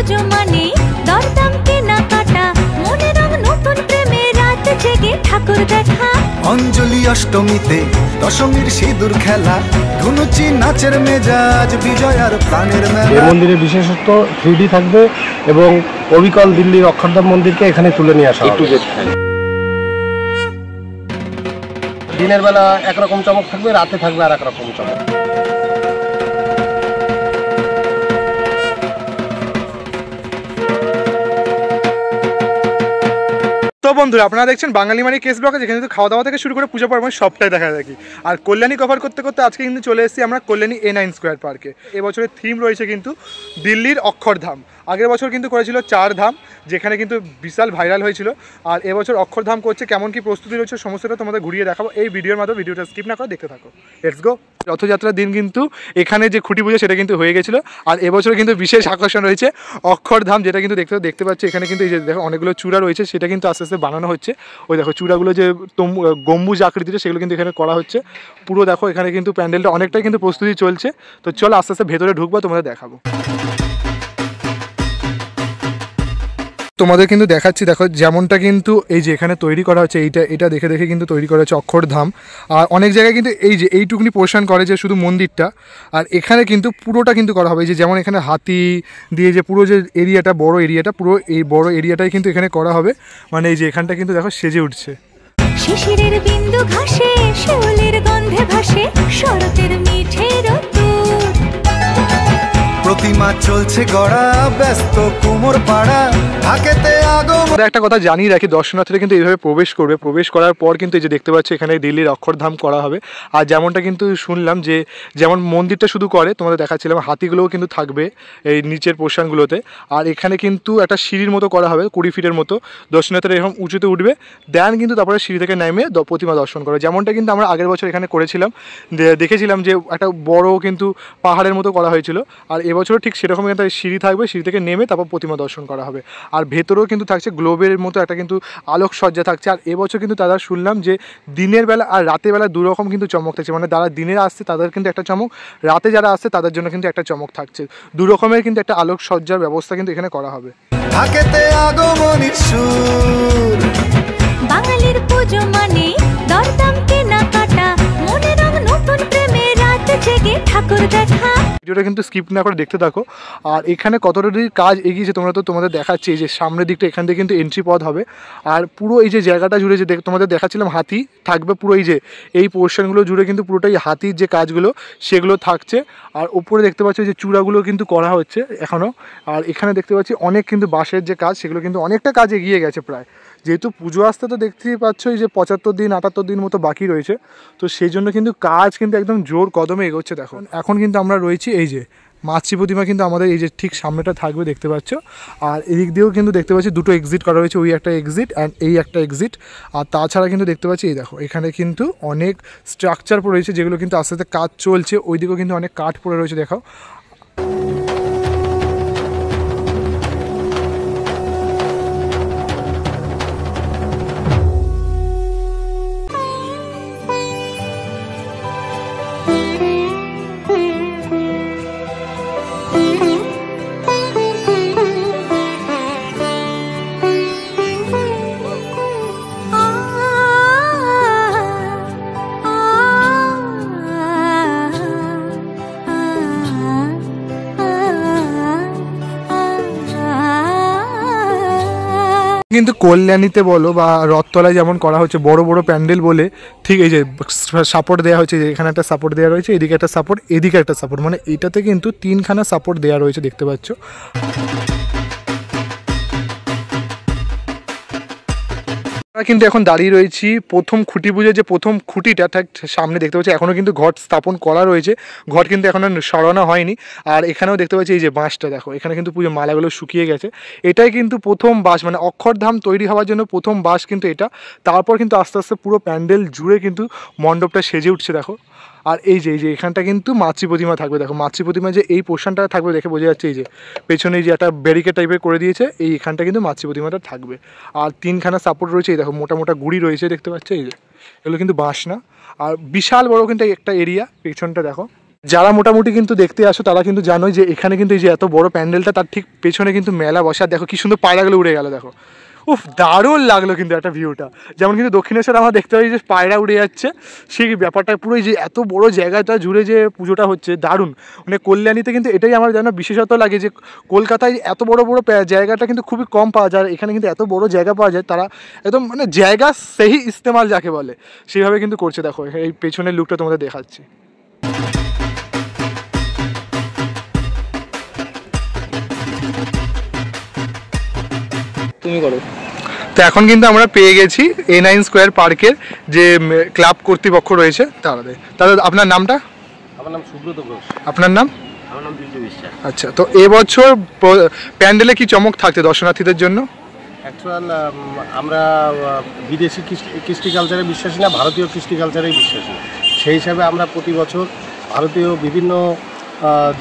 পুজো মানে দরদাম কেনাকাটা, মনে রং নতুন প্রেমে রাত জেগে ঠাকুর দেখা। অঞ্জলি অষ্টমীতে দশমীর সিঁদুর খেলা, ধুনুচি নাচের মেজাজ, বিজয় আর প্রাণের মেলা। এই মন্দিরে বিশেষত্ব 3D থাকবে এবং অবিকল দিল্লির অক্ষরধাম মন্দিরকে এখানে তুলে নিয়ে আসা হবে। দিনের বেলা একরকম চমক থাকবে, রাতে থাকবে আর একরকম চমক। তো বন্ধুরা, আপনারা দেখছেন বাঙালি মানি কেস ব্লগে, যেখানে কিন্তু খাওয়া দাওয়া থেকে শুরু করে পুজো পার্বণ সবটাই দেখা দেখি। আর কল্যাণী কভার করতে করতে আজকে কিন্তু চলে এসেছি আমরা কল্যাণী A9 স্কোয়ার পার্কে। এবছরের থিম রয়েছে কিন্তু দিল্লির অক্ষরধাম। আগের বছর কিন্তু করেছিল 4 ধাম, যেখানে কিন্তু বিশাল ভাইরাল হয়েছিল। আর এবছর অক্ষরধাম করছে, কেমন কি প্রস্তুতি রয়েছে সমস্তটা তোমাদের ঘুরিয়ে দেখাবো এই ভিডিওর মাধ্যমে। ভিডিওটা স্কিপ না করে দেখতে থাকো, লেটস গো। রথযাত্রার দিন কিন্তু এখানে যে খুঁটি পুজো সেটা কিন্তু হয়ে গেছিলো। আর এবছর কিন্তু বিশেষ আকর্ষণ রয়েছে অক্ষরধাম, যেটা কিন্তু দেখতে পাচ্ছি এখানে কিন্তু এই যে দেখো অনেকগুলো চূড়া রয়েছে, সেটা কিন্তু আস্তে আস্তে বানানো হচ্ছে। ওই দেখো চূড়াগুলো যে গম্বুজ আকৃতির, সেগুলো কিন্তু এখানে করা হচ্ছে পুরো। দেখো এখানে কিন্তু প্যান্ডেলটা অনেকটাই কিন্তু প্রস্তুতি চলছে। তো চলো আস্তে আস্তে ভেতরে ঢুকবো, তোমাদের দেখাবো। তোমাদের কিন্তু দেখাচ্ছি, দেখো যেমনটা কিন্তু এই যে এখানে তৈরি করা হচ্ছে, এটা দেখে দেখে কিন্তু তৈরি করা হচ্ছে অক্ষরধাম। আর অনেক জায়গায় কিন্তু এই যে এইটুকুনি পোর্শন করে যে শুধু মন্দিরটা, আর এখানে কিন্তু পুরোটা কিন্তু করা হবে। এই যে যেমন এখানে হাতি দিয়ে যে পুরো যে এরিয়াটা, বড় এরিয়াটা, পুরো এই বড় এরিয়াটাই কিন্তু এখানে করা হবে। মানে এই যে এখানটা কিন্তু দেখো সেজে উঠছে। শিশিরের বিন্দু ঘাসে, শিউলির গন্ধে ভাসে, শরতের মিঠে রোদ্দুর। প্রতিমা চলছে গড়া, ব্যস্ত কুমোর পাড়া, ঢাকেতে আগমন। একটা কথা জানিয়ে রাখি, দর্শনার্থীরা কিন্তু এইভাবে প্রবেশ করবে। প্রবেশ করার পর কিন্তু এই যে দেখতে পাচ্ছি এখানে দিল্লির অক্ষরধাম করা হবে। আর যেমনটা কিন্তু শুনলাম যে যেমন মন্দিরটা শুধু করে, তোমাদের দেখাচ্ছিলাম হাতিগুলোও কিন্তু থাকবে এই নিচের পোর্শনগুলোতে। আর এখানে কিন্তু একটা সিঁড়ির মতো করা হবে 20 ফিটের মতো। দর্শনার্থীরা এরকম উঁচুতে উঠবে, দেন কিন্তু তারপরে সিঁড়ি থেকে নেমে প্রতিমা দর্শন করে। যেমনটা কিন্তু আমরা আগের বছর এখানে করেছিলাম, দেখেছিলাম যে একটা বড় কিন্তু পাহাড়ের মতো করা হয়েছিল। আর এবছরও ঠিক সেরকম একটা সিঁড়ি থাকবে, সিঁড়ি থেকে নেমে তারপর প্রতিমা দর্শন করা হবে। আর ভেতরেও কিন্তু থাকছে গ্লোবের মতো একটা কিন্তু আলোকসজ্জা থাকছে। আর এবছর কিন্তু তারা শুনলাম যে দিনের বেলা আর রাতের বেলা দুরকম কিন্তু চমক থাকছে। মানে যারা দিনে আসছে তাদের কিন্তু একটা চমক, রাতে যারা আসছে তাদের জন্য কিন্তু একটা চমক থাকছে। দুরকমের কিন্তু একটা আলোকসজ্জার ব্যবস্থা কিন্তু এখানে করা হবে। ঢাকেতে আগমনের সুর, বাঙালির পুজো মানে দরদাম কেনাকাটা, মনে রং নতুন প্রেমে রাত জেগে ঠাকুর দেখা। ভিডিওটা কিন্তু স্কিপ না করে দেখতে থাকো। আর এখানে কতটা কাজ এগিয়েছে তোমাদের দেখাচ্ছি। এই যে সামনের দিকটা, এখান থেকে কিন্তু এন্ট্রি পথ হবে। আর পুরো এই যে জায়গাটা জুড়ে যে তোমাদের দেখাচ্ছিলাম হাতি থাকবে, পুরো এই যে এই পোর্শনগুলো জুড়ে কিন্তু পুরোটাই হাতির যে কাজগুলো সেগুলো থাকছে। আর ওপরে দেখতে পাচ্ছি যে চূড়াগুলো কিন্তু করা হচ্ছে এখনও। আর এখানে দেখতে পাচ্ছি অনেক কিন্তু বাঁশের যে কাজ, সেগুলো কিন্তু অনেকটা কাজ এগিয়ে গেছে প্রায়। যেহেতু পুজো আসতে তো দেখতেই পাচ্ছ যে 75 দিন 78 দিন মতো বাকি রয়েছে, তো সেই জন্য কিন্তু কাজ কিন্তু একদম জোর কদমে এগোচ্ছে। দেখো এখন কিন্তু আমরা রয়েছি এই যে মাতৃ প্রতিমা কিন্তু আমাদের এই যে ঠিক সামনেটা থাকবে, দেখতে পাচ্ছ। আর এদিক দিয়েও কিন্তু দেখতে পাচ্ছি দুটো এক্সিট করা হয়েছে, ওই একটা এক্সিট অ্যান্ড এই একটা এক্সিট। আর তাছাড়া কিন্তু দেখতে পাচ্ছি এই দেখো এখানে কিন্তু অনেক স্ট্রাকচার পড়ে রয়েছে, যেগুলো কিন্তু আস্তে আস্তে কাজ চলছে। ওই দিকেও কিন্তু অনেক কাঠ পড়ে রয়েছে, দেখো। কিন্তু কল্যাণীতে বলো বা রথতলায় যেমন করা হচ্ছে বড় বড় প্যান্ডেল বলে, ঠিক এই যে সাপোর্ট দেওয়া হয়েছে, যে এখানে একটা সাপোর্ট দেওয়া রয়েছে, এদিকে একটা সাপোর্ট, এদিকে একটা সাপোর্ট, মানে এটাতে কিন্তু 3খানা সাপোর্ট দেওয়া রয়েছে, দেখতে পাচ্ছ। আমরা কিন্তু এখন দাঁড়িয়ে রয়েছি প্রথম খুঁটি পুজোর যে প্রথম খুঁটিটা ঠিক সামনে, দেখতে পাচ্ছি এখনও কিন্তু ঘট স্থাপন করা রয়েছে, ঘট কিন্তু এখনও সরানো হয়নি। আর এখানেও দেখতে পাচ্ছি এই যে বাঁশটা, দেখো এখানে কিন্তু পুজো মালাগুলো শুকিয়ে গেছে। এটাই কিন্তু প্রথম বাঁশ, মানে অক্ষরধাম তৈরি হওয়ার জন্য প্রথম বাঁশ কিন্তু এটা। তারপর কিন্তু আস্তে আস্তে পুরো প্যান্ডেল জুড়ে কিন্তু মণ্ডপটা সেজে উঠছে, দেখো। আর এই যে এখানটা কিন্তু মাতৃ প্রতিমা থাকবে, দেখো মাতৃ প্রতিমা যে এই পোর্শনটা থাকবে দেখে বোঝা যাচ্ছে। এই যে পেছনে যে একটা ব্যারিকেড টাইপের করে দিয়েছে, এইখানটা কিন্তু মাতৃ প্রতিমাটা থাকবে। আর 3খানা সাপোর্ট রয়েছে, এই দেখো মোটা মোটা গুড়ি রয়েছে, দেখতে পাচ্ছ। এই যে এগুলো কিন্তু বাঁশ না, আর বিশাল বড় কিন্তু একটা এরিয়া, পেছনটা দেখো। যারা মোটামুটি কিন্তু দেখতে আসো তারা কিন্তু জানোই যে এখানে কিন্তু এই যে এত বড় প্যান্ডেলটা, তার ঠিক পেছনে কিন্তু মেলা বসে। আর দেখো কি সুন্দর পায়রাগুলো উড়ে গেল, দেখো উফ দারুণ লাগলো কিন্তু একটা ভিউটা। যেমন কিন্তু দক্ষিণেশ্বরে আমরা দেখতে পাই যে পায়রা উড়ে যাচ্ছে, সেই ব্যাপারটা পুরো এই যে এত বড় জায়গাটা জুড়ে যে পুজোটা হচ্ছে দারুণ। মানে কল্যাণীতে কিন্তু এটাই আমার যেন বিশেষত লাগে যে কলকাতায় এত বড় বড় জায়গাটা কিন্তু খুবই কম পাওয়া যায়, এখানে কিন্তু এত বড় জায়গা পাওয়া যায়। তারা একদম মানে জায়গা সেই ইস্তেমাল যাকে বলে সেইভাবে কিন্তু করছে। দেখো এই পেছনের লুকটা তোমাদের দেখাচ্ছি। তুমি করো। তো এখন কিন্তু আমরা পেয়ে গেছি A9 স্কোয়ার পার্কের যে ক্লাব কর্তৃপক্ষ রয়েছে তাদের। তাহলে আপনার নামটা? আমার নাম সুব্রত ঘোষ। আপনার নাম? আমার নাম বিজু বিশ্বাস। আচ্ছা, তো এবছর প্যান্ডেলে কি চমক থাকছে দর্শনার্থীদের জন্য? অ্যাকচুয়াল আমরা বিদেশি কৃষ্টি কালচারে বিশ্বাসী না, ভারতীয় কৃষ্টি কালচারেই বিশ্বাসী। সেই হিসাবে আমরা প্রতি বছর ভারতীয় বিভিন্ন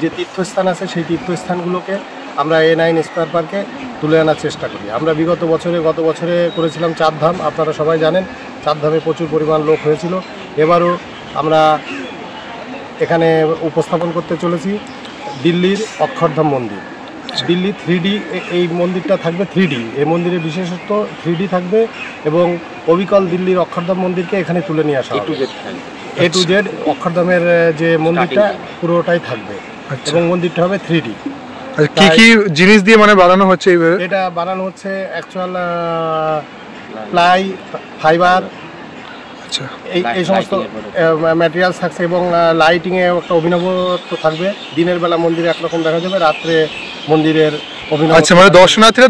যে তীর্থস্থান আছে সেই তীর্থস্থানগুলোকে আমরা A9 স্কোয়ার পার্কে তুলে আনার চেষ্টা করি। আমরা গত বছরে করেছিলাম চারধাম, আপনারা সবাই জানেন চারধামে প্রচুর পরিমাণ লোক হয়েছিল। এবারও আমরা এখানে উপস্থাপন করতে চলেছি দিল্লির অক্ষরধাম মন্দির। দিল্লি 3D এই মন্দিরটা থাকবে 3D, এই মন্দিরের বিশেষত্ব 3D থাকবে এবং অবিকল দিল্লির অক্ষরধাম মন্দিরকে এখানে তুলে নিয়ে আসা হবে। A to Z অক্ষরধামের যে মন্দিরটা পুরোটাই থাকবে এবং মন্দিরটা হবে 3D। কি কি জিনিস দিয়ে মানে বানানো হচ্ছে এইভাবে? এটা বানানো হচ্ছে অ্যাকচুয়াল প্লাই, ফাইবার, আচ্ছা এই সমস্ত ম্যাটেরিয়ালস থাকছে এবং লাইটিংয়ে একটা অভিনবত্ব থাকবে। দিনের বেলা মন্দিরে একরকম দেখা যাবে, রাত্রে মন্দিরের অভিনব। আচ্ছা, মানে দর্শনার্থীরা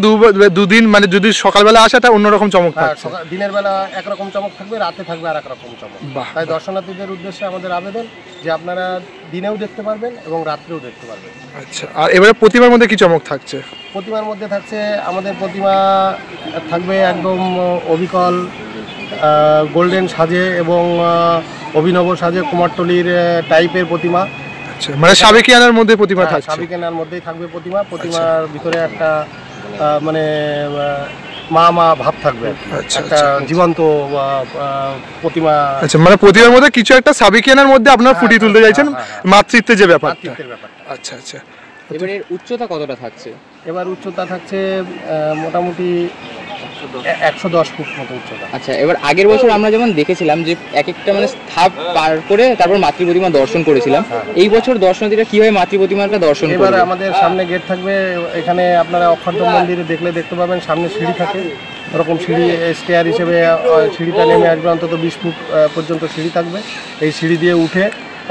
দুদিন মানে যদি সকালবেলা আসে এটা অন্যরকম চমক থাকছে। দিনের বেলা একরকম চমক থাকবে, রাতে থাকবে আর একরকম চমক। তাই দর্শনার্থীদের উদ্দেশ্যে আমাদের আবেদন যে আপনারা দিনেও দেখতে পারবেন এবং রাত্রেও দেখতে পারবেন। আচ্ছা, আর এবারে প্রতিমার মধ্যে কি চমক থাকছে? প্রতিমার মধ্যে থাকছে আমাদের প্রতিমা থাকবে একদম অবিকল গোল্ডেন সাজে এবং অভিনব সাজে কুমারটুলির টাইপের প্রতিমা। আচ্ছা, মানে সাবেকিয়ানার মধ্যে প্রতিমা থাকছে? সাবেকিয়ানার মধ্যেই থাকবে প্রতিমা। প্রতিমার ভিতরে একটা মানে মা ভাব থাকবে, একটা জীবন্ত প্রতিমা। আচ্ছা, মানে প্রতিমার মধ্যে কিছু একটা সাবেকিয়ানার মধ্যে আপনারা ফুটিয়ে তুলতে চাইছেন মাতৃত্বের যে ব্যাপারটা। আচ্ছা আচ্ছা, এবার এর উচ্চতা কতটা থাকছে? এবার উচ্চতা থাকছে মোটামুটি 110 ফুট মতো উচ্চতা। আচ্ছা, এবার আগের বছর আমরা যেমন দেখেছিলাম যে এক একটা মানে ধাপ পার করে তারপর মাতৃ প্রতিমা দর্শন করেছিলাম, এই বছর দর্শনার্থীরা কিভাবে মাতৃ প্রতিমাটা দর্শন করবে? এবার আমাদের সামনে গেট থাকবে, এখানে আপনারা অক্ষরধাম মন্দিরে দেখতে পাবেন সামনে সিঁড়ি থাকে, ওরকম সিঁড়ি স্টেয়ার হিসেবে সিঁড়িটা নেমে আসবে, অন্তত 20 ফুট পর্যন্ত সিঁড়ি থাকবে। এই সিঁড়ি দিয়ে উঠে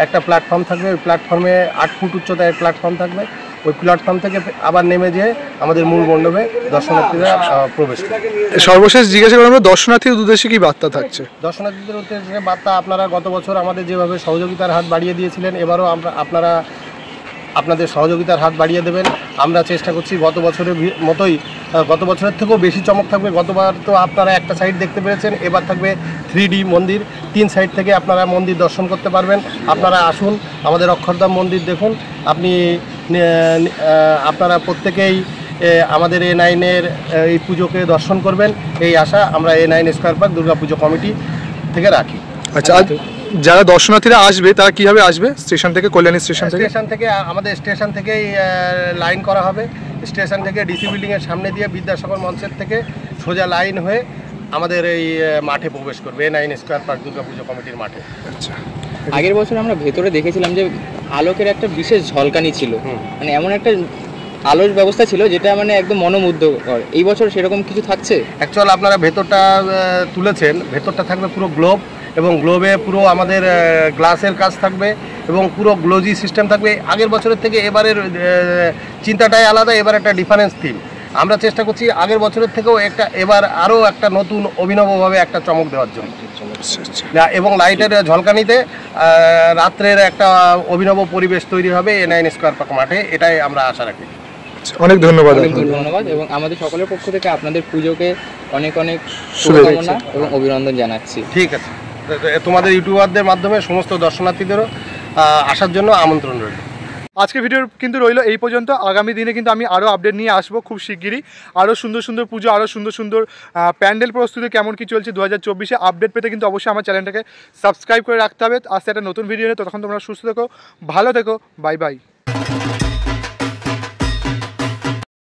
একটা প্ল্যাটফর্ম থাকবে, ওই প্ল্যাটফর্মে 8 ফুট উচ্চতায় প্ল্যাটফর্ম থাকবে। ওই প্ল্যাটফর্ম থেকে আবার নেমে যেয়ে আমাদের মূল মণ্ডপে দর্শনার্থীরা প্রবেশ করবে। সর্বশেষ জিজ্ঞাসা করবো, দর্শনার্থীদের উদ্দেশ্যে কি বার্তা থাকছে? দর্শনার্থীদের উদ্দেশ্যে বার্তা, আপনারা গত বছর আমাদের যেভাবে সহযোগিতার হাত বাড়িয়ে দিয়েছিলেন, এবারও আপনারা আপনাদের সহযোগিতার হাত বাড়িয়ে দেবেন। আমরা চেষ্টা করছি গত বছরের মতোই, গত বছরের থেকেও বেশি চমক থাকবে। গতবার তো আপনারা একটা সাইড দেখতে পেরেছেন, এবার থাকবে 3D মন্দির, 3 সাইড থেকে আপনারা মন্দির দর্শন করতে পারবেন। আপনারা আসুন, আমাদের অক্ষরধাম মন্দির দেখুন। আপনারা প্রত্যেকেই আমাদের A9-এর এই পুজোকে দর্শন করবেন, এই আশা আমরা A9 square park Durga Puja committee থেকে রাখি। আচ্ছা, যারা দর্শনার্থীরা আসবে তারা কিভাবে আসবে? স্টেশন থেকে, কল্যাণী স্টেশন থেকে আমাদের স্টেশন থেকেই লাইন করা হবে। স্টেশন থেকে ডিসি বিল্ডিংয়ের সামনে দিয়ে বিদ্যাসাগর মঞ্চের থেকে সোজা লাইন হয়ে আমাদের এই মাঠে প্রবেশ করবে, A9 স্কোয়ার পার্ক দুর্গাপুজো কমিটির মাঠে। আচ্ছা, আগের বছর আমরা ভেতরে দেখেছিলাম যে আলোকের একটা বিশেষ ঝলকানি ছিল, মানে এমন একটা আলোর ব্যবস্থা ছিল যেটা মানে একদম মনোমুগ্ধকর। এই বছর সেরকম কিছু থাকছে? অ্যাকচুয়াল আপনারা ভেতরটা তুলেছেন, ভেতরটা থাকবে পুরো গ্লোব এবং গ্লোবে পুরো আমাদের গ্লাসের কাজ থাকবে এবং পুরো গ্লোজি সিস্টেম থাকবে। আগের বছরের থেকে এবারের চিন্তাটাই আলাদা, এবার একটা ডিফারেন্স থিম। আমরা চেষ্টা করছি আগের বছরের থেকেও এবার আরও একটা নতুন অভিনবভাবে একটা চমক দেওয়ার জন্য, এবং লাইটের ঝলকানিতে রাত্রের একটা অভিনব পরিবেশ তৈরি হবে A9 স্কোয়ার পার্ক মাঠে, এটাই আমরা আশা রাখি। অনেক ধন্যবাদ। ধন্যবাদ, এবং আমাদের সকলের পক্ষ থেকে আপনাদের পুজোকে অনেক অনেক শুভকামনা এবং অভিনন্দন জানাচ্ছি। ঠিক আছে, তোমাদের ইউটিউবারদের মাধ্যমে সমস্ত দর্শনার্থীদেরও আসার জন্য আমন্ত্রণ রইল। আজকে ভিডিও কিন্তু রইলো এই পর্যন্ত। আগামী দিনে কিন্তু আমি আরও আপডেট নিয়ে আসবো খুব শিগগিরই। আরও সুন্দর সুন্দর পুজো, আরও সুন্দর সুন্দর প্যান্ডেল প্রস্তুতি কেমন কি চলছে 2024-এ আপডেট পেতে কিন্তু অবশ্যই আমার চ্যানেলটাকে সাবস্ক্রাইব করে রাখতে হবে। আসছে একটা নতুন ভিডিও নিয়ে, ততক্ষণ তোমরা সুস্থ থেকো, ভালো থেকো, বাই বাই।